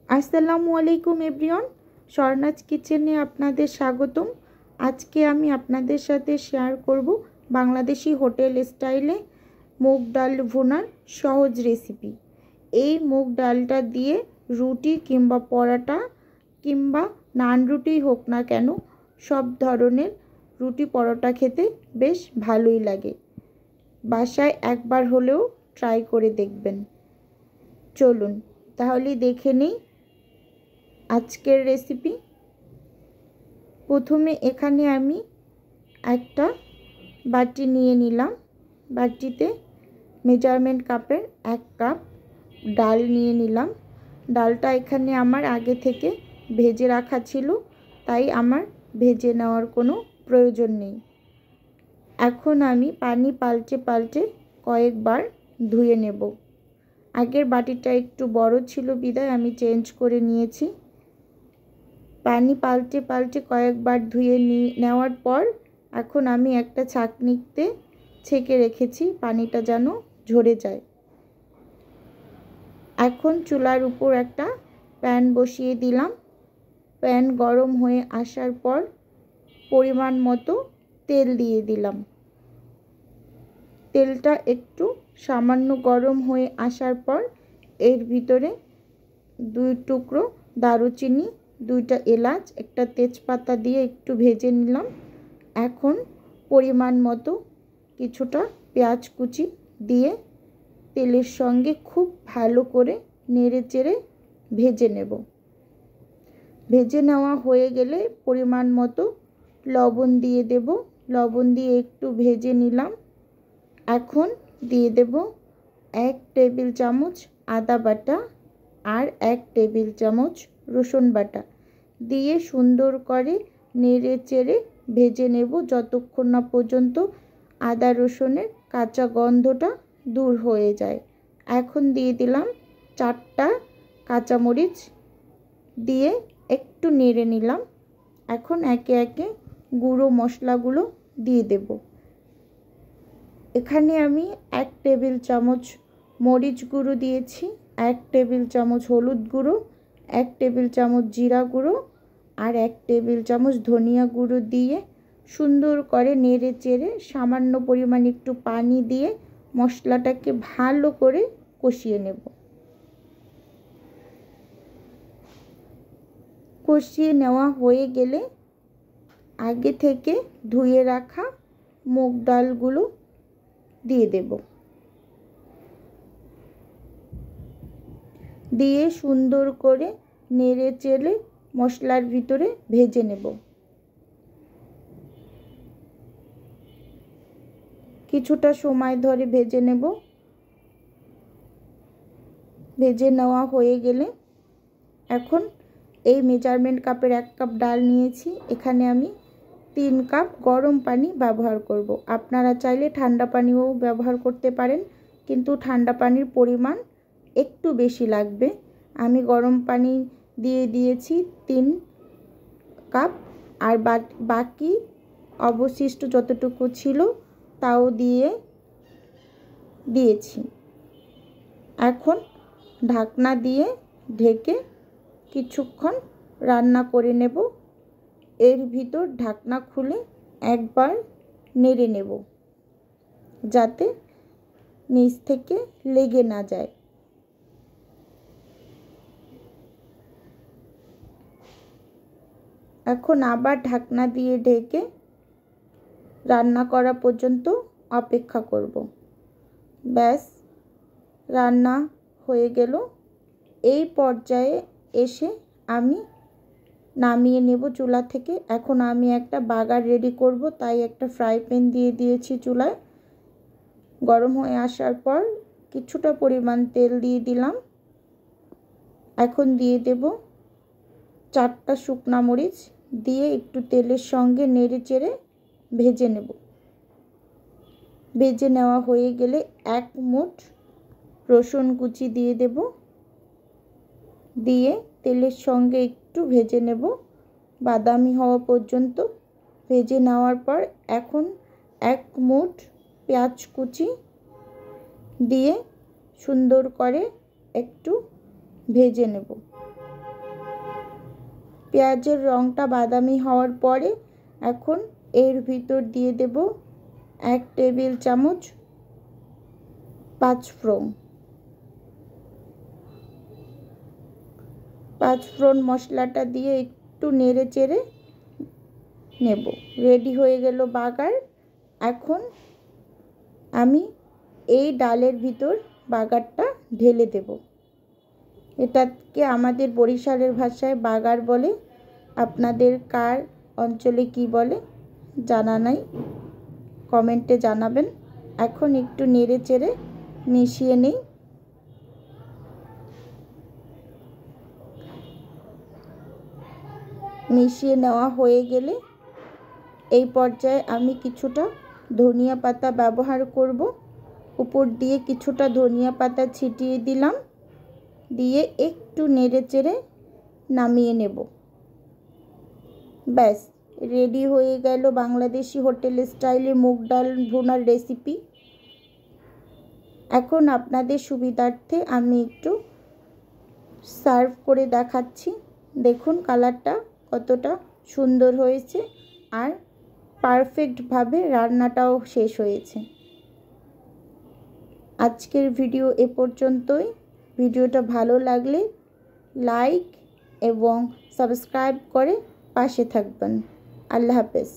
আসসালামু আলাইকুম এভরিওয়ান, স্বর্ণাজ কিচেনে আপনাদের স্বাগতম। আজকে আমি আপনাদের সাথে শেয়ার করব বাংলাদেশি হোটেল স্টাইলে মুগ ডাল ভুনার সহজ রেসিপি। এই মুগ ডালটা দিয়ে রুটি কিংবা পরোটা কিংবা নান রুটি হোক না কেন, সব ধরনের রুটি পরোটা খেতে বেশ ভালোই লাগে। বাসায় একবার হলেও ট্রাই করে দেখবেন। চলুন তাহলে দেখে নিই আজকের রেসিপি। প্রথমে এখানে আমি একটা বাটি নিয়ে নিলাম। বাটিতে মেজারমেন্ট কাপের 1 কাপ ডাল নিয়ে নিলাম। ডালটা এখানে আমার আগে থেকে ভেজে রাখা ছিল, তাই আমার ভেজে নেওয়ার কোনো প্রয়োজন নেই। এখন আমি পানি পাল্টে পাল্টে কয়েকবার ধুয়ে নেব। আগের বাটিটা একটু বড় ছিল বিধায় আমি চেঞ্জ করে নিয়েছি। পানি পাল্টে পাল্টে কয়েকবার ধুয়ে নেওয়ার পর এখন আমি একটা ছাঁকনিতে ছেঁকে রেখেছি, পানিটা যেন ঝরে যায়। এখন চুলার উপর একটা প্যান বসিয়ে দিলাম। প্যান গরম হয়ে আসার পর পরিমাণ মতো তেল দিয়ে দিলাম। তেলটা একটু সামান্য গরম হয়ে আসার পর এর ভিতরে 2 টুকরো দারুচিনি, 2টা এলাচ, একটা তেজপাতা দিয়ে একটু ভেজে নিলাম। এখন পরিমাণ মতো কিছুটা পেঁয়াজ কুচি দিয়ে তেলের সঙ্গে খুব ভালো করে নেড়েচেড়ে ভেজে নেব। ভেজে নেওয়া হয়ে গেলে পরিমাণ মতো লবণ দিয়ে দেব। লবণ দিয়ে একটু ভেজে নিলাম। এখন দিয়ে দেব 1 টেবিল চামচ আদা বাটা আর 1 টেবিল চামচ রসুন বাটা দিয়ে সুন্দর করে নেড়ে চেড়ে ভেজে নেব যতক্ষণ না পর্যন্ত আদা রসুনের কাঁচা গন্ধটা দূর হয়ে যায়। এখন দিয়ে দিলাম 4টা কাঁচামরিচ দিয়ে একটু নেড়ে নিলাম। এখন একে একে গুঁড়ো মশলাগুলো দিয়ে দেব। এখানে আমি 1 টেবিল চামচ মরিচ গুঁড়ো দিয়েছি, 1 টেবিল চামচ হলুদ গুঁড়ো, 1 টেবিল চামচ জিরা গুঁড়ো আর 1 টেবিল চামচ ধনিয়া গুঁড়ো দিয়ে সুন্দর করে নেড়ে চেড়ে সামান্য পরিমাণ একটু পানি দিয়ে মশলাটাকে ভালো করে কষিয়ে নেব। কষিয়ে নেওয়া হয়ে গেলে আগে থেকে ধুয়ে রাখা মুগ ডালগুলো দিয়ে দেব। দিয়ে সুন্দর করে নেড়ে চেড়ে মশলার ভিতরে ভেজে নেব। কিছুটা সময় ধরে ভেজে নেব। ভেজে নেওয়া হয়ে গেলে এখন এই মেজারমেন্ট কাপের 1 কাপ ডাল নিয়েছি, এখানে আমি 3 কাপ গরম পানি ব্যবহার করব। আপনারা চাইলে ঠান্ডা পানিও ব্যবহার করতে পারেন, কিন্তু ঠান্ডা পানির পরিমাণ একটু বেশি লাগবে। আমি গরম পানি দিয়ে দিয়েছি 3 কাপ আর বাকি অবশিষ্ট যতটুকু ছিল তাও দিয়েছি। এখন ঢাকনা দিয়ে ঢেকে কিছুক্ষণ রান্না করে নেব। এর ভিতর ঢাকনা খুলে একবার নেড়ে নেব যাতে নিচ থেকে লেগে না যায়। এখন আবার ঢাকনা দিয়ে ঢেকে রান্না করা পর্যন্ত অপেক্ষা করব। ব্যাস, রান্না হয়ে গেল। এই পর্যায়ে এসে আমি নামিয়ে নেব চুলা থেকে। এখন আমি একটা বাগার রেডি করব, তাই একটা ফ্রাই প্যান দিয়ে দিয়েছি চুলায়। গরম হয়ে আসার পর কিছুটা পরিমাণ তেল দিয়ে দিলাম। এখন দিয়ে দেব 4টা শুকনা মরিচ দিয়ে একটু তেলের সঙ্গে নেড়ে চেড়ে ভেজে নেব। ভেজে নেওয়া হয়ে গেলে 1 মুঠ রসুন কুচি দিয়ে দেব। দিয়ে তেলের সঙ্গে একটু ভেজে নেব বাদামি হওয়া পর্যন্ত। ভেজে নেওয়ার পর এখন 1 মুঠ পেঁয়াজ কুচি দিয়ে সুন্দর করে একটু ভেজে নেব। পেঁয়াজের রঙটা বাদামি হওয়ার পরে এখন এর ভিতর দিয়ে দেব 1 টেবিল চামচ পাঁচফোড়ন। পাঁচফোড়ন মশলাটা দিয়ে একটু নেড়ে চেড়ে নেব। রেডি হয়ে গেল বাগার। এখন আমি এই ডালের ভিতর বাগারটা ঢেলে দেব। এটাকে আমাদের বরিশালের ভাষায় বাগার বলে, আপনাদের কার অঞ্চলে কি বলে জানা নাই, কমেন্টে জানাবেন। এখন একটু নেড়ে চেড়ে মিশিয়ে নেই। মিশিয়ে নেওয়া হয়ে গেলে এই পর্যায়ে আমি কিছুটা ধনিয়া পাতা ব্যবহার করব। উপর দিয়ে কিছুটা ধনিয়া পাতা ছিটিয়ে দিলাম, দিয়ে একটু নেড়ে চেড়ে নামিয়ে নেব। ব্যাস রেডি হয়ে গেল বাংলাদেশি হোটেল স্টাইলে মুগ ডাল ভুনার রেসিপি। এখন আপনাদের সুবিধার্থে আমি একটু সার্ভ করে দেখাচ্ছি। দেখুন কালারটা কতটা সুন্দর হয়েছে আর পারফেক্টভাবে রান্নাটাও শেষ হয়েছে। আজকের ভিডিও এ পর্যন্তই। ভিডিওটা ভালো লাগলে লাইক এবং সাবস্ক্রাইব করে পাশে থাকবেন। আল্লাহ হাফেজ।